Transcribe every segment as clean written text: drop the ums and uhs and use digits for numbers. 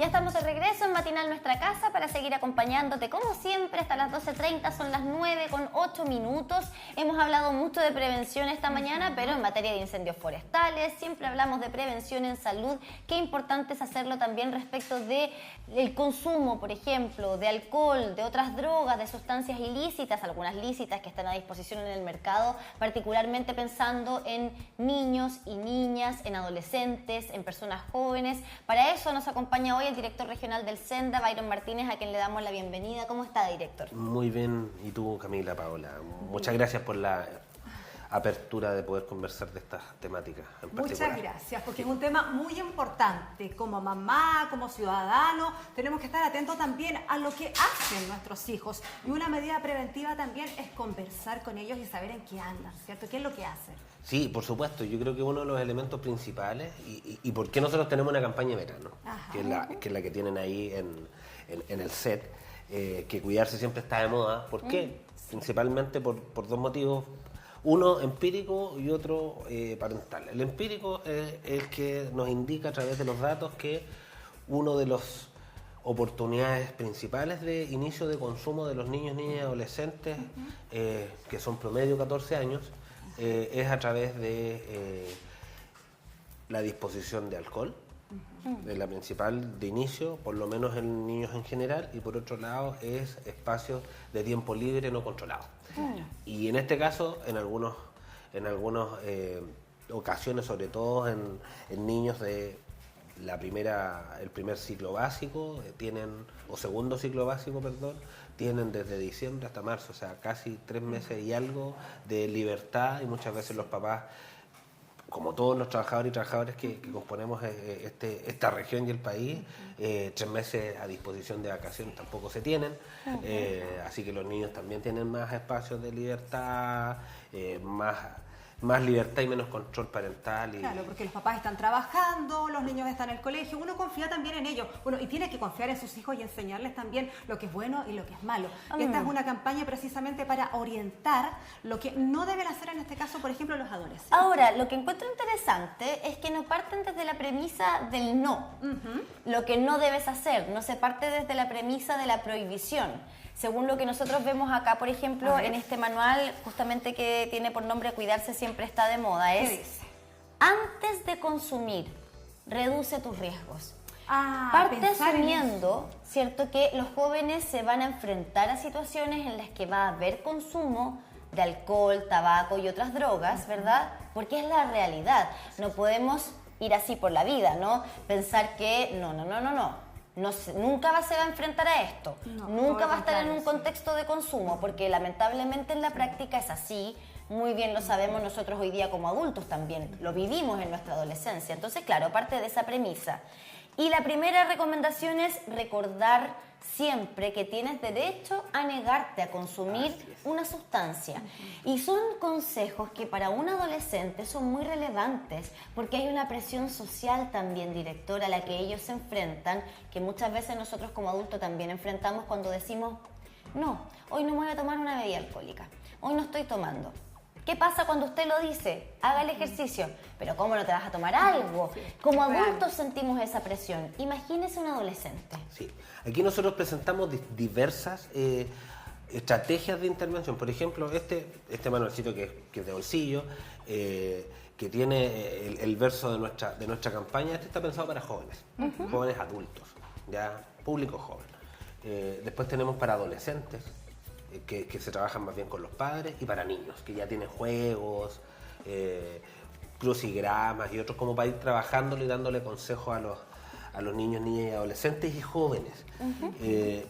Ya estamos de regreso en Matinal Nuestra Casa para seguir acompañándote como siempre hasta las 12:30, son las 9:08. Hemos hablado mucho de prevención esta mañana, pero en materia de incendios forestales, siempre hablamos de prevención en salud. Qué importante es hacerlo también respecto del consumo, por ejemplo, de alcohol, de otras drogas, de sustancias ilícitas, algunas lícitas que están a disposición en el mercado, particularmente pensando en niños y niñas, en adolescentes, en personas jóvenes. Para eso nos acompaña hoy el director regional del SENDA, Byron Martínez, a quien le damos la bienvenida. ¿Cómo está, director? Muy bien. ¿Y tú, Camila, Paola? Muchas gracias por la apertura de poder conversar de estas temáticas en particular. Muchas gracias, porque es un tema muy importante. Como mamá, como ciudadano, tenemos que estar atentos también a lo que hacen nuestros hijos. Y una medida preventiva también es conversar con ellos y saber en qué andan, ¿cierto? ¿Qué es lo que hacen? Sí, por supuesto. Yo creo que uno de los elementos principales, y por qué nosotros tenemos una campaña de verano, que es la que tienen ahí en el set, que cuidarse siempre está de moda. ¿Por qué? Principalmente por dos motivos. Uno empírico y otro parental. El empírico es el que nos indica a través de los datos que uno de las oportunidades principales de inicio de consumo de los niños, niñas y adolescentes, que son promedio 14 años, es a través de la disposición de alcohol, es la principal de inicio, por lo menos en niños en general, y por otro lado es espacios de tiempo libre no controlado. Y en este caso, en algunas ocasiones, sobre todo en niños de el primer ciclo básico, o segundo ciclo básico, perdón, tienen desde diciembre hasta marzo, o sea, casi 3 meses y algo de libertad, y muchas veces los papás, como todos los trabajadores y trabajadoras que componemos esta región y el país, 3 meses a disposición de vacaciones tampoco se tienen, así que los niños también tienen más espacios de libertad, más libertad y menos control parental. Claro, porque los papás están trabajando, los niños están en el colegio, uno confía también en ellos. Bueno, y tiene que confiar en sus hijos y enseñarles también lo que es bueno y lo que es malo. Esta es una campaña precisamente para orientar lo que no deben hacer en este caso, por ejemplo, los adolescentes. Ahora, lo que encuentro interesante es que no parten desde la premisa del no, lo que no debes hacer, no se parte desde la premisa de la prohibición. Según lo que nosotros vemos acá, por ejemplo, en este manual, justamente que tiene por nombre Cuidarse siempre está de moda, es: antes de consumir, reduce tus riesgos. Parte asumiendo, ¿cierto?, que los jóvenes se van a enfrentar a situaciones en las que va a haber consumo de alcohol, tabaco y otras drogas, ¿verdad? Porque es la realidad. No podemos ir así por la vida, ¿no? Pensar que nunca se va a enfrentar a esto, nunca va a estar en un contexto de consumo, porque lamentablemente en la práctica es así. Muy bien lo sabemos nosotros hoy día como adultos también, lo vivimos en nuestra adolescencia. Entonces, claro, parte de esa premisa. Y la primera recomendación es recordar siempre que tienes derecho a negarte a consumir una sustancia. Y son consejos que para un adolescente son muy relevantes, porque hay una presión social también, director, a la que ellos se enfrentan, que muchas veces nosotros como adultos también enfrentamos cuando decimos: no, hoy no me voy a tomar una bebida alcohólica, hoy no estoy tomando. ¿Qué pasa cuando usted lo dice? Haga el ejercicio. Pero ¿cómo no te vas a tomar algo? Como adultos sentimos esa presión. Imagínese un adolescente. Sí. Aquí nosotros presentamos diversas estrategias de intervención. Por ejemplo, este manualcito que es de bolsillo, que tiene el verso de nuestra campaña, este está pensado para jóvenes, jóvenes adultos, ya público joven. Después tenemos para adolescentes, que se trabajan más bien con los padres, y para niños, que ya tienen juegos, crucigramas y otros, como para ir trabajándolo y dándole consejos a los niños, niñas y adolescentes y jóvenes.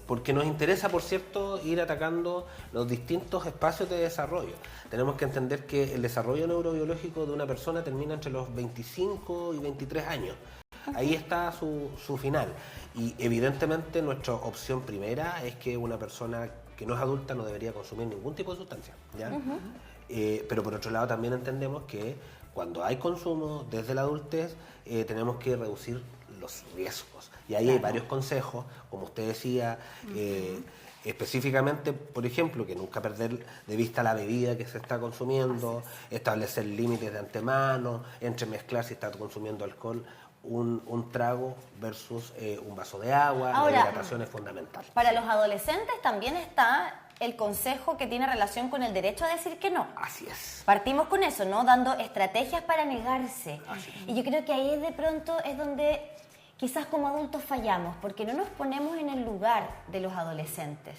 Porque nos interesa, por cierto, ir atacando los distintos espacios de desarrollo. Tenemos que entender que el desarrollo neurobiológico de una persona termina entre los 25 y 23 años. Ahí está su final. Y evidentemente nuestra opción primera es que una persona que no es adulta no debería consumir ningún tipo de sustancia, ¿ya? Pero por otro lado también entendemos que cuando hay consumo desde la adultez, tenemos que reducir los riesgos. Y ahí hay varios consejos, como usted decía, específicamente, por ejemplo, que nunca perder de vista la bebida que se está consumiendo, establecer límites de antemano, entremezclar si está consumiendo alcohol un trago versus un vaso de agua. Ahora, la hidratación es fundamental. Para los adolescentes también está el consejo que tiene relación con el derecho a decir que no. Así es. Partimos con eso, ¿no? Dando estrategias para negarse. Y yo creo que ahí de pronto es donde quizás como adultos fallamos, porque no nos ponemos en el lugar de los adolescentes,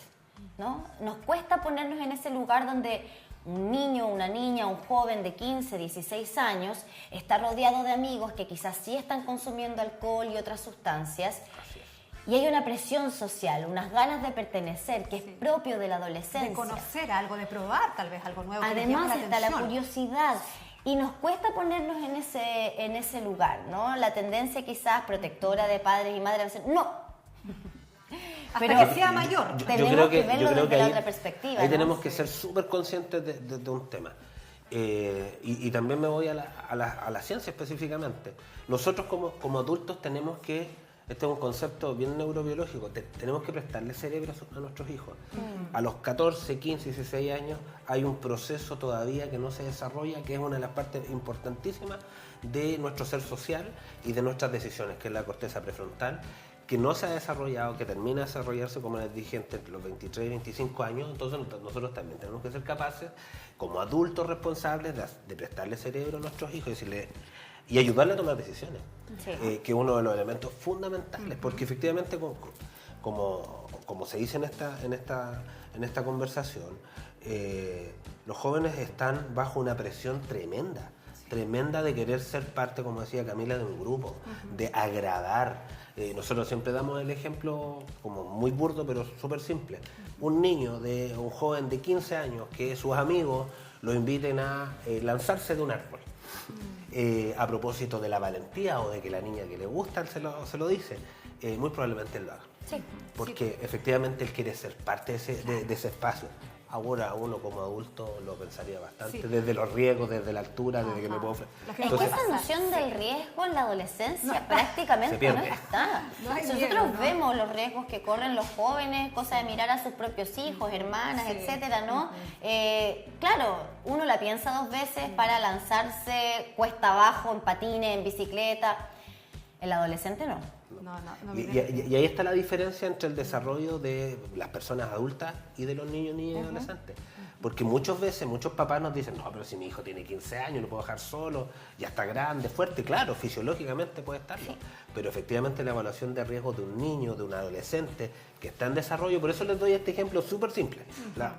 ¿no? Nos cuesta ponernos en ese lugar donde un niño, una niña, un joven de 15, 16 años está rodeado de amigos que quizás sí están consumiendo alcohol y otras sustancias. Y hay una presión social, unas ganas de pertenecer, que es propio de la adolescencia. De conocer algo, de probar tal vez algo nuevo. Además está la curiosidad. Y nos cuesta ponernos en ese lugar, ¿no? La tendencia quizás protectora de padres y madres a decir, no. Pero que sea mayor. Tenemos que verlo desde la otra perspectiva. Ahí ¿no? tenemos que ser súper conscientes de un tema. Y también me voy a la ciencia específicamente. Nosotros como adultos tenemos que, este es un concepto bien neurobiológico, tenemos que prestarle cerebro a nuestros hijos. A los 14, 15, 16 años hay un proceso todavía que no se desarrolla, que es una de las partes importantísimas de nuestro ser social y de nuestras decisiones, que es la corteza prefrontal, que no se ha desarrollado, que termina de desarrollarse, como les dije, entre los 23 y 25 años. Entonces nosotros también tenemos que ser capaces, como adultos responsables, de prestarle cerebro a nuestros hijos y ayudarle a tomar decisiones, que es uno de los elementos fundamentales, porque efectivamente, como se dice en esta conversación, los jóvenes están bajo una presión tremenda de querer ser parte, como decía Camila, de un grupo, de agradar. Nosotros siempre damos el ejemplo como muy burdo, pero súper simple. Un joven de 15 años, que sus amigos lo inviten a lanzarse de un árbol. A propósito de la valentía o de que la niña que le gusta se lo dice, muy probablemente él lo haga. Sí. Porque efectivamente él quiere ser parte de ese espacio. Ahora uno como adulto lo pensaría bastante, desde los riesgos, desde la altura, desde que me puedo ofrecer. Es que esa noción del riesgo en la adolescencia prácticamente no está. Nosotros vemos los riesgos que corren los jóvenes, cosa de mirar a sus propios hijos, hermanas, etcétera, ¿no? Claro, uno la piensa dos veces para lanzarse cuesta abajo, en patines, en bicicleta. El adolescente no. Y ahí está la diferencia entre el desarrollo de las personas adultas y de los niños, niñas y adolescentes. Porque muchos papás nos dicen, no, pero si mi hijo tiene 15 años, lo puedo dejar solo, ya está grande, fuerte. Claro, fisiológicamente puede estarlo. Sí. Pero efectivamente la evaluación de riesgo de un niño, de un adolescente que está en desarrollo, por eso les doy este ejemplo súper simple. Claro,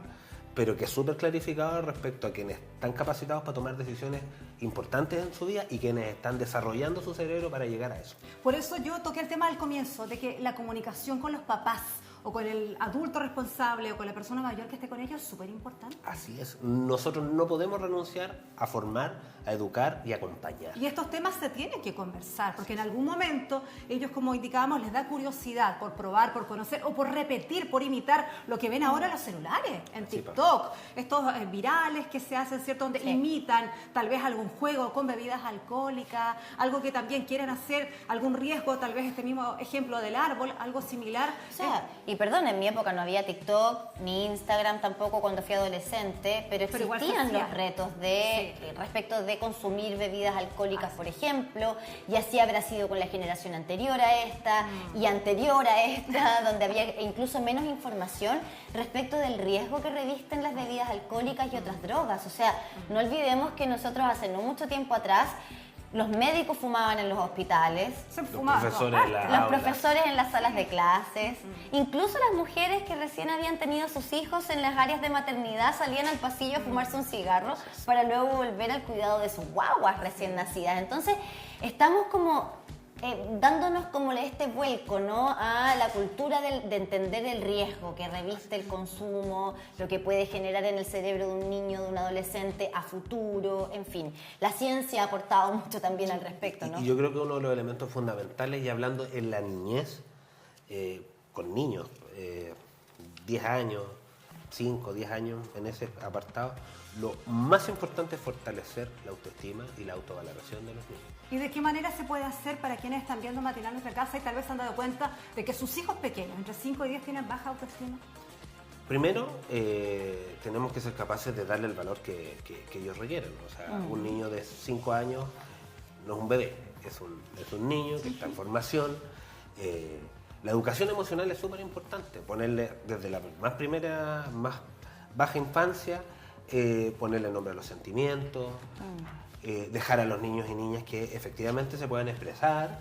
pero que es súper clarificado respecto a quienes están capacitados para tomar decisiones importantes en su vida y quienes están desarrollando su cerebro para llegar a eso. Por eso yo toqué el tema al comienzo, de que la comunicación con los papás o con el adulto responsable o con la persona mayor que esté con ellos es súper importante. Así es. Nosotros no podemos renunciar a formar, a educar y a acompañar. Y estos temas se tienen que conversar, porque en algún momento ellos, como indicábamos, les da curiosidad por probar, por conocer o por repetir, por imitar lo que ven ahora en los celulares, en TikTok. Estos virales que se hacen, ¿cierto? Donde imitan tal vez algún juego con bebidas alcohólicas, algo que también quieren hacer, algún riesgo, tal vez este mismo ejemplo del árbol, algo similar. O sea, y perdón, en mi época no había TikTok ni Instagram tampoco cuando fui adolescente, pero existían los retos respecto de consumir bebidas alcohólicas, por ejemplo, y así habrá sido con la generación anterior a esta y anterior a esta, donde había incluso menos información respecto del riesgo que revisten las bebidas alcohólicas y otras drogas. O sea, no olvidemos que nosotros hace no mucho tiempo atrás los médicos fumaban en los hospitales, los profesores en las salas de clases, incluso las mujeres que recién habían tenido sus hijos en las áreas de maternidad salían al pasillo a fumarse un cigarro para luego volver al cuidado de sus guaguas recién nacidas. Entonces, estamos como dándonos como este vuelco, ¿no?, a la cultura de entender el riesgo que reviste el consumo, lo que puede generar en el cerebro de un niño, de un adolescente a futuro, en fin. La ciencia ha aportado mucho también al respecto, ¿no? Y yo creo que uno de los elementos fundamentales, y hablando en la niñez, con niños, 10 años, 5, 10 años en ese apartado, lo más importante es fortalecer la autoestima y la autovaloración de los niños. ¿Y de qué manera se puede hacer para quienes están viendo Matinal Nuestra Casa y tal vez se han dado cuenta de que sus hijos pequeños, entre 5 y 10, tienen baja autoestima? Primero, tenemos que ser capaces de darle el valor que ellos requieren. O sea, un niño de 5 años no es un bebé. es un niño que está en formación. La educación emocional es súper importante, ponerle desde la más baja infancia, ponerle nombre a los sentimientos, dejar a los niños y niñas que efectivamente se puedan expresar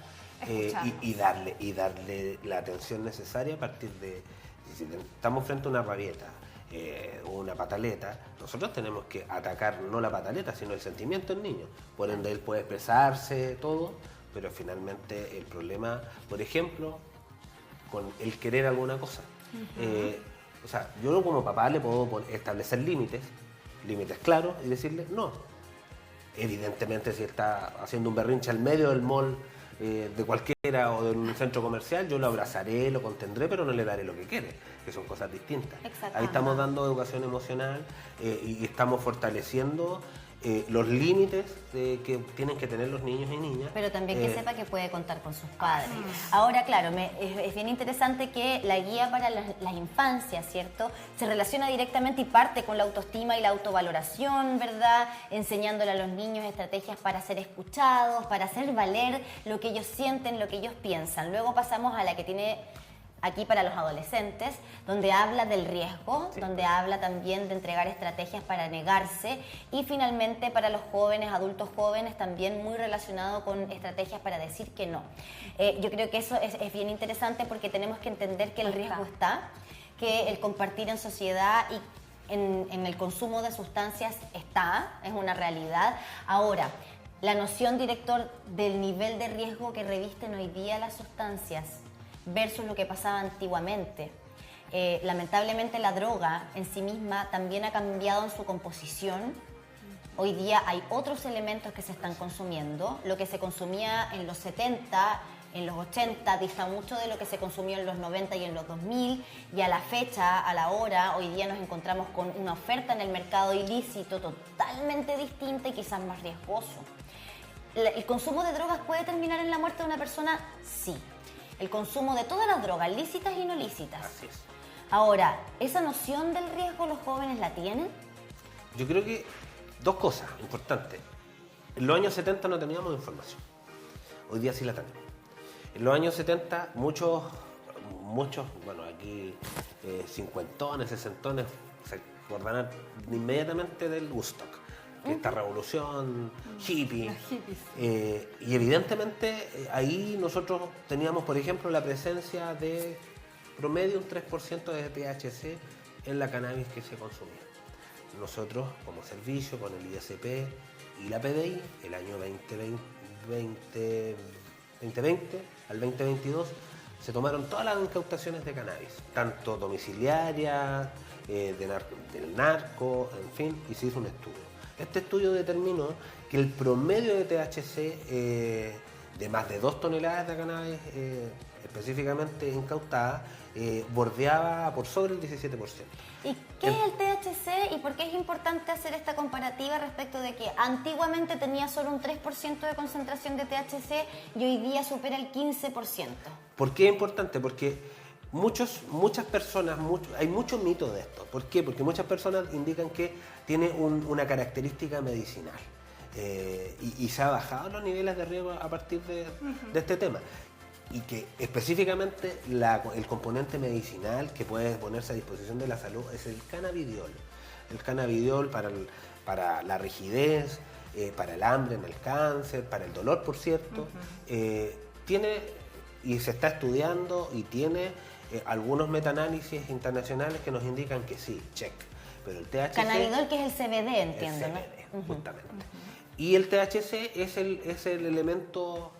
y darle la atención necesaria a partir de, si estamos frente a una rabieta o una pataleta, nosotros tenemos que atacar no la pataleta, sino el sentimiento del niño. Por ende, él puede expresarse todo, pero finalmente el problema, por ejemplo, con el querer alguna cosa. O sea, yo como papá le puedo establecer límites claros y decirle no. Evidentemente, si está haciendo un berrinche al medio del mall de cualquiera o de un centro comercial, yo lo abrazaré, lo contendré, pero no le daré lo que quiere, que son cosas distintas. Ahí estamos dando educación emocional y estamos fortaleciendo los límites que tienen que tener los niños y niñas. Pero también que sepa que puede contar con sus padres. Ahora, claro, es bien interesante que la guía para las infancias, ¿cierto?, se relaciona directamente y parte con la autoestima y la autovaloración, ¿verdad?, enseñándole a los niños estrategias para ser escuchados, para hacer valer lo que ellos sienten, lo que ellos piensan. Luego pasamos a la que tiene aquí para los adolescentes, donde habla del riesgo, donde habla también de entregar estrategias para negarse, y finalmente para los jóvenes, adultos jóvenes, también muy relacionado con estrategias para decir que no. Yo creo que eso es bien interesante porque tenemos que entender que el riesgo está, que el compartir en sociedad y en el consumo de sustancias es una realidad. Ahora, la noción, director, del nivel de riesgo que revisten hoy día las sustancias versus lo que pasaba antiguamente. Lamentablemente la droga en sí misma también ha cambiado en su composición. Hoy día hay otros elementos que se están consumiendo. Lo que se consumía en los 70, en los 80, dista mucho de lo que se consumió en los 90 y en los 2000. Y a la fecha, a la hora, hoy día nos encontramos con una oferta en el mercado ilícito totalmente distinta y quizás más riesgoso. ¿El consumo de drogas puede terminar en la muerte de una persona? Sí. El consumo de todas las drogas, lícitas y no lícitas. Así es. Ahora, ¿esa noción del riesgo los jóvenes la tienen? Yo creo que dos cosas importantes. En los años 70 no teníamos información. Hoy día sí la tenemos. En los años 70 muchos, bueno, aquí cincuentones, sesentones, se acordarán inmediatamente del Woodstock. Esta revolución hippie. Y evidentemente ahí nosotros teníamos, por ejemplo, la presencia de promedio un 3% de THC en la cannabis que se consumía. Nosotros, como servicio, con el ISP y la PDI, el año 2020 al 2022, se tomaron todas las incautaciones de cannabis, tanto domiciliarias, del narco, en fin, y se hizo un estudio. Este estudio determinó que el promedio de THC de más de 2 toneladas de cannabis específicamente incautada bordeaba por sobre el 17%. ¿Y qué es el THC y por qué es importante hacer esta comparativa respecto de que antiguamente tenía solo un 3% de concentración de THC y hoy día supera el 15%? ¿Por qué es importante? Porque muchas personas, hay mucho mito de esto. ¿Por qué? Porque muchas personas indican que tiene una característica medicinal y se ha bajado los niveles de riesgo a partir de este tema. Y que específicamente el componente medicinal que puede ponerse a disposición de la salud es el cannabidiol. El cannabidiol para la rigidez, para el hambre en el cáncer, para el dolor, por cierto, tiene, y se está estudiando y tiene algunos metaanálisis internacionales que nos indican que sí, check. Pero el THC... Cannabidiol, que es el CBD, entiendo, el CBD, ¿no? justamente. Y el THC es el elemento...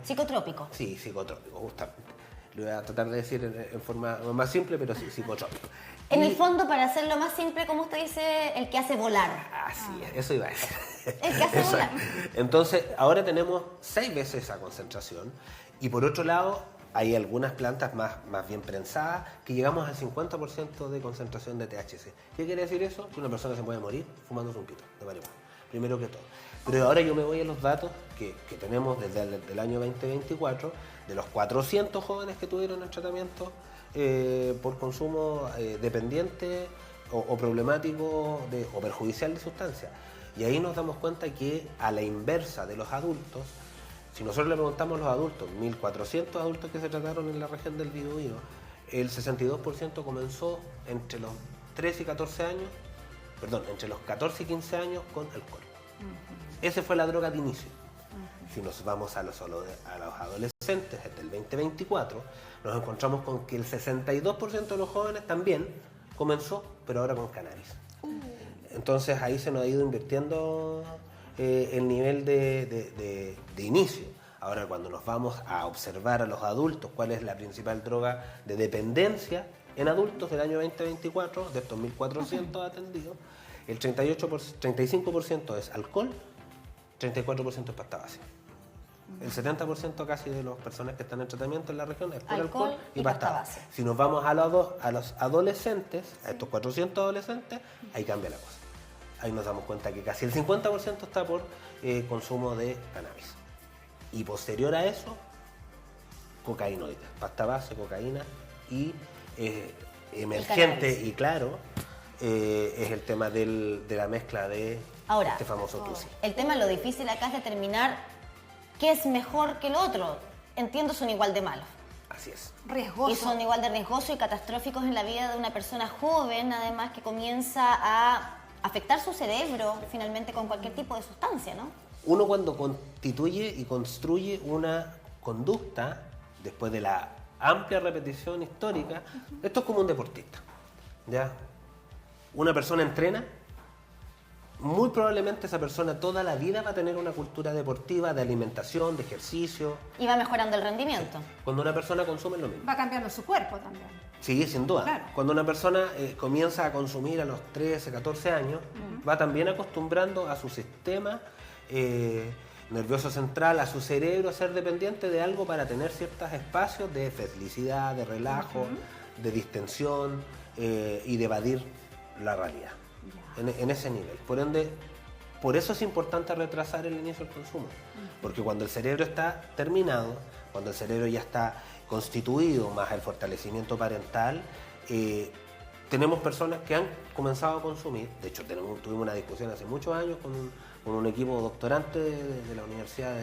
psicotrópico. Sí, psicotrópico, justamente. Lo voy a tratar de decir en forma más simple, pero sí, psicotrópico. En el fondo, para hacerlo más simple, como usted dice, el que hace volar. Así es, eso iba a decir. El que hace volar. Entonces, ahora tenemos 6 veces esa concentración y por otro lado, hay algunas plantas más bien prensadas que llegamos al 50% de concentración de THC. ¿Qué quiere decir eso? Que una persona se puede morir fumándose un pito de marihuana, primero que todo. Pero ahora yo me voy a los datos que tenemos desde el año 2024, de los 400 jóvenes que tuvieron el tratamiento por consumo dependiente o problemático o perjudicial de sustancias. Y ahí nos damos cuenta que a la inversa de los adultos, Si nosotros le preguntamos a los adultos, 1.400 adultos que se trataron en la región del Biobío, el 62% comenzó entre los 13 y 14 años, perdón, entre los 14 y 15 años con alcohol. Esa fue la droga de inicio. Si nos vamos a los adolescentes, desde el 2024, nos encontramos con que el 62% de los jóvenes también comenzó, pero ahora con cannabis. Entonces ahí se nos ha ido invirtiendo el nivel de inicio. Ahora, cuando nos vamos a observar a los adultos cuál es la principal droga de dependencia en adultos del año 2024, de estos 1.400 atendidos, el 35% es alcohol, 34% es pasta base. El 70% casi de las personas que están en tratamiento en la región es por alcohol y pasta base. Si nos vamos a los adolescentes, a estos 400 adolescentes, ahí cambia la cosa. Ahí nos damos cuenta que casi el 50% está por consumo de cannabis. Y posterior a eso, cocainoides, pasta base, cocaína y emergente y claro, es el tema de la mezcla de este famoso TUSI. El tema, lo difícil acá es determinar qué es mejor que lo otro. Entiendo, son igual de malos. Así es. Riesgosos. Y son igual de riesgosos y catastróficos en la vida de una persona joven, además, que comienza a afectar su cerebro finalmente con cualquier tipo de sustancia, ¿no? Uno cuando constituye y construye una conducta, después de la amplia repetición histórica, esto es como un deportista, ¿ya? Una persona entrena, muy probablemente esa persona toda la vida va a tener una cultura deportiva, de alimentación, de ejercicio. Y va mejorando el rendimiento. Sí. Cuando una persona consume es lo mismo. Va cambiando su cuerpo también. Sí, sin duda. Claro. Cuando una persona comienza a consumir a los 13, 14 años, va también acostumbrando a su sistema nervioso central, a su cerebro, a ser dependiente de algo para tener ciertos espacios de felicidad, de relajo, de distensión y de evadir la realidad. En ese nivel. Por ende, por eso es importante retrasar el inicio del consumo. Porque cuando el cerebro está terminado, cuando el cerebro ya está constituido, más el fortalecimiento parental, tenemos personas que han comenzado a consumir. De hecho, tuvimos una discusión hace muchos años con un equipo doctorante de la Universidad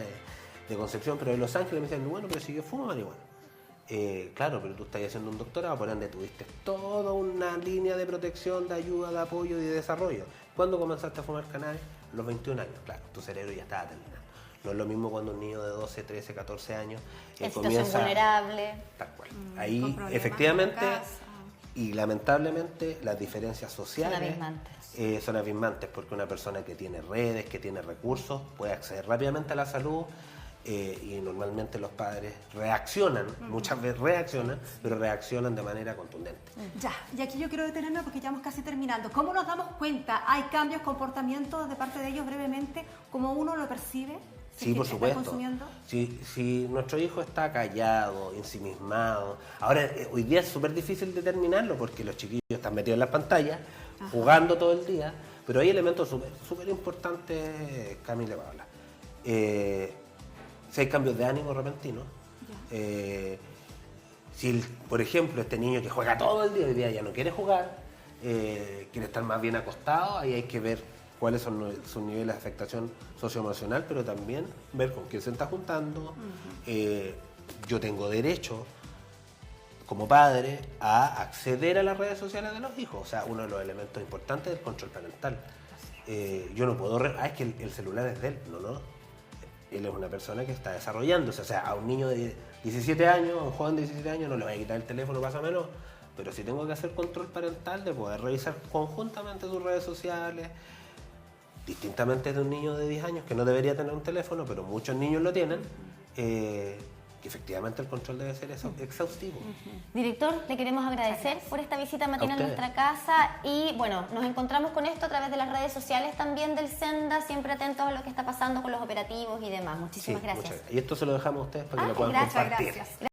de Concepción, pero de Los Ángeles, me decían, bueno, pero si yo fumo marihuana. Claro, pero tú estás haciendo un doctorado, por ende tuviste toda una línea de protección, de ayuda, de apoyo y de desarrollo. ¿Cuándo comenzaste a fumar cannabis? A los 21 años, claro, tu cerebro ya estaba terminando. No es lo mismo cuando un niño de 12, 13, 14 años comienza vulnerable. Tal cual. Ahí, efectivamente, y lamentablemente, las diferencias sociales son abismantes, porque una persona que tiene redes, que tiene recursos, puede acceder rápidamente a la salud. Y normalmente los padres reaccionan, muchas veces reaccionan, pero reaccionan de manera contundente. Ya, y aquí yo quiero detenerme porque ya vamos casi terminando. ¿Cómo nos damos cuenta? ¿Hay cambios, comportamientos de parte de ellos brevemente? ¿Cómo uno lo percibe? Sí, por supuesto. Si nuestro hijo está callado, ensimismado, ahora hoy día es súper difícil determinarlo porque los chiquillos están metidos en las pantallas, jugando todo el día, pero hay elementos súper importantes, Camila Paula. Si hay cambios de ánimo repentinos, si por ejemplo este niño que juega todo el día, hoy día ya no quiere jugar, quiere estar más bien acostado, ahí hay que ver cuáles son sus niveles de afectación socioemocional, pero también ver con quién se está juntando. Yo tengo derecho, como padre, a acceder a las redes sociales de los hijos, o sea, uno de los elementos importantes del control parental. Yo no puedo... es que el celular es de él, no. Él es una persona que está desarrollándose, o sea, a un niño de 17 años, a un joven de 17 años, no le voy a quitar el teléfono, pásamelo, pero sí tengo que hacer control parental de poder revisar conjuntamente sus redes sociales, distintamente de un niño de 10 años que no debería tener un teléfono, pero muchos niños lo tienen, que efectivamente el control debe ser exhaustivo. Director, le queremos agradecer por esta visita matinal a nuestra casa y bueno, nos encontramos con esto a través de las redes sociales también del Senda, siempre atentos a lo que está pasando con los operativos y demás. Muchísimas gracias. Y esto se lo dejamos a ustedes para que lo puedan compartir. Gracias.